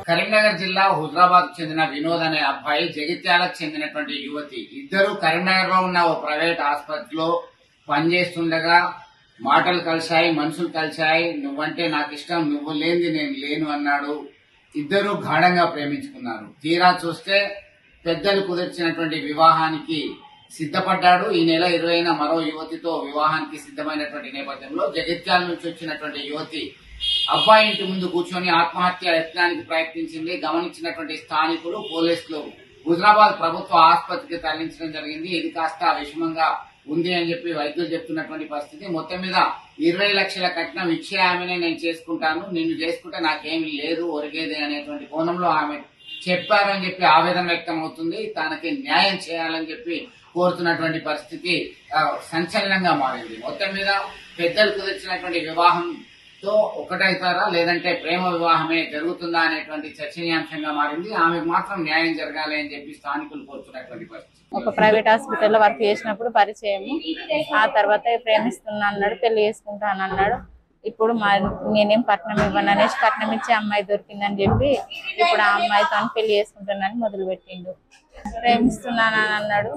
కరీంనగర్ జిల్లా హుజరాబాద్ చెందిన వినోద్ అనే అబ్బాయి, జగిత్యాలకు చెందినటువంటి యువతి, ఇద్దరు కరీంనగర్ లో ఉన్న ఓ ప్రైవేట్ ఆసుపత్రిలో పనిచేస్తుండగా మాటలు కలిశాయి, మనుషులు కలిశాయి. నువ్వంటే నాకు ఇష్టం, నువ్వు లేనిది నేను లేను అన్నాడు. ఇద్దరు గాఢంగా ప్రేమించుకున్నారు. తీరా చూస్తే పెద్దలు కుదిర్చినటువంటి వివాహానికి సిద్ధపడ్డాడు. ఈ నెల 20న మరో యువతితో వివాహానికి సిద్ధమైనటువంటి నేపథ్యంలో జగిత్యాల నుంచి వచ్చినటువంటి యువతి అబ్బాయి ఇంటి ముందు కూర్చొని ఆత్మహత్య యత్నానికి ప్రయత్నించింది. గమనించినటువంటి స్థానికులు, పోలీసులు హుజరాబాద్ ప్రభుత్వ ఆసుపత్రికి తరలించడం జరిగింది. ఇది కాస్త విషమంగా ఉంది అని చెప్పి వైద్యులు చెప్తున్నటువంటి పరిస్థితి. మొత్తం మీద 20 లక్షల కట్నం ఇచ్చే ఆమెనే నేను చేసుకుంటాను, నిన్ను చేసుకుంటే నాకేమీ లేదు ఒరిగేది అనేటువంటి కోణంలో ఆమె చెప్పారని చెప్పి ఆవేదన వ్యక్తం అవుతుంది. తనకి న్యాయం చేయాలని చెప్పి కోరుతున్నటువంటి పరిస్థితి సంచలనంగా మారింది. మొత్తం మీద పెద్దలు కుదిర్చినటువంటి వివాహంతో ఒకటైతారా లేదంటే ప్రేమ వివాహమే జరుగుతుందా అనేటువంటి చర్చనీయాంశంగా మారింది. ఆమెకు మాత్రం న్యాయం జరగాలి అని చెప్పి స్థానికులు కోరుతున్నటువంటి పరిస్థితి. ఒక ప్రైవేట్ హాస్పిటల్లో వర్క్ చేసినప్పుడు పరిచయం, ఆ తర్వాత ప్రేమిస్తున్నా అన్నాడు, పెళ్లి చేసుకుంటాను అన్నాడు. ఇప్పుడు నేనేం కట్నం ఇవ్వను అనేసి కట్నం ఇచ్చే అమ్మాయి దొరికిందని చెప్పి ఇప్పుడు ఆ అమ్మాయితో పెళ్లి చేసుకుంటానని మొదలు పెట్టిండు. ప్రేమిస్తున్నానని అన్నాడు,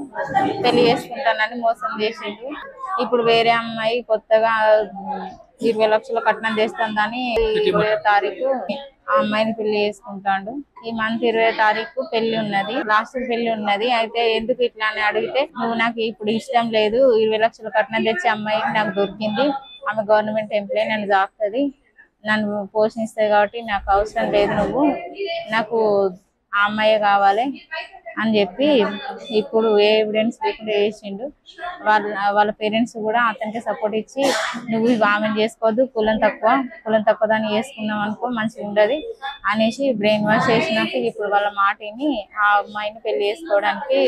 పెళ్లి చేసుకుంటానని మోసం చేసిండు. ఇప్పుడు వేరే అమ్మాయి కొత్తగా 20 లక్షల కట్నం చేస్తుందని 20వ తారీఖు ఆ అమ్మాయిని పెళ్లి చేసుకుంటాడు. ఈ మంత్ 20వ తారీఖు పెళ్లి ఉన్నది, లాస్ట్ పెళ్లి ఉన్నది. అయితే ఎందుకు ఇట్లా అని అడిగితే, నువ్వు నాకు ఇప్పుడు ఇష్టం లేదు, 20 లక్షల కట్నం తెచ్చే అమ్మాయి నాకు దొరికింది, ఆమె గవర్నమెంట్ ఎంప్లాయీ, నన్ను జాకుతుంది, నన్ను పోషిస్తుంది కాబట్టి నాకు అవసరం లేదు, నువ్వు నాకు ఆ అమ్మాయే కావాలి అని చెప్పి ఇప్పుడు ఏ ఎవిడెన్స్ లేకుండా చేసిండు. వాళ్ళ పేరెంట్స్ కూడా అతనికి సపోర్ట్ ఇచ్చి, నువ్వు ఆమెను చేసుకోవద్దు, కులం తక్కువ దాన్ని చేసుకున్నాం అనుకో మంచిగా ఉండదు అనేసి బ్రెయిన్ వాష్ చేసినాక ఇప్పుడు వాళ్ళ మాటని ఆ అమ్మాయిని పెళ్లి చేసుకోవడానికి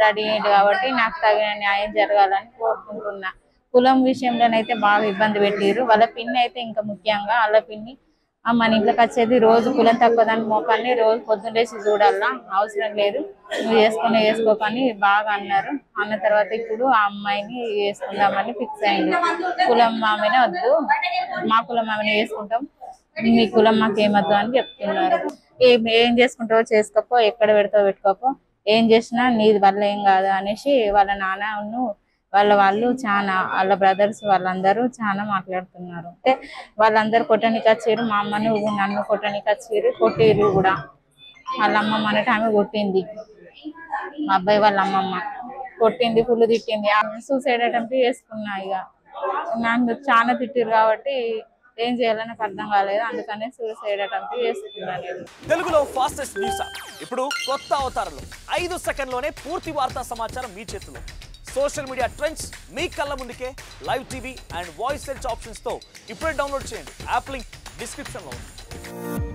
రెడీ అయ్యింది. కాబట్టి నాకు తగిన న్యాయం జరగాలని కోరుకుంటున్నా. కులం విషయంలోనైతే బాగా ఇబ్బంది పెట్టిరు. వాళ్ళ పిన్ని అయితే ఇంకా ముఖ్యంగా, వాళ్ళ పిన్ని మన ఇంట్లోకి వచ్చేది రోజు కులం తక్కువ దాని మోకాన్ని రోజు పొద్దున్నేసి చూడాలా, అవసరం లేదు, నువ్వు చేసుకోకని బాగా అన్నారు. అన్న తర్వాత ఇప్పుడు ఆ అమ్మాయిని చేసుకుందామని ఫిక్స్ అయింది. కులం ఆమెనే వద్దు, మా కులం ఆమెనే చేసుకుంటాం, మీ కులం మాకేమద్దు అని చెప్తున్నారు. ఏం చేసుకుంటావో చేసుకోపో, ఎక్కడ పెడతావో పెట్టుకోపో, ఏం చేసినా నీది వల్ల ఏం కాదు అనేసి వాళ్ళ నాన్నను వాళ్ళు చాలా, వాళ్ళ బ్రదర్స్ వాళ్ళందరూ చాలా మాట్లాడుతున్నారు. అంటే వాళ్ళందరూ కొట్టనికి వచ్చారు, మా అమ్మను నన్ను కొట్టనికి వచ్చారు, కొట్టిరు కూడా. వాళ్ళ అమ్మమ్మ అన్నట్టు ఆమె కొట్టింది, మా అబ్బాయి వాళ్ళ అమ్మమ్మ కొట్టింది, ఫుల్ తిట్టింది. ఆమె సూసైడ్ అటెంప్ట్ చేసుకున్నా. ఇక నన్ను చాలా తిట్టిరు కాబట్టి ఏం చేయాలో నాకు అర్థం కాలేదు, అందుకనే సూసైడ్ అటెంప్ట్ చేసుకున్నాను. తెలుగులో ఫాస్టెస్ట్ న్యూస్ ఇప్పుడు కొత్త అవతారంలో 5 సెకండ్లోనే పూర్తి వార్తా సమాచారం మీ చేతిలో. సోషల్ మీడియా ట్రెండ్స్ మీ కళ్ళ ముందుకే live TV and voice search ఆప్షన్స్తో ఇప్పుడే డౌన్లోడ్ చేయండి. యాప్ లింక్ డిస్క్రిప్షన్లో ఉంది.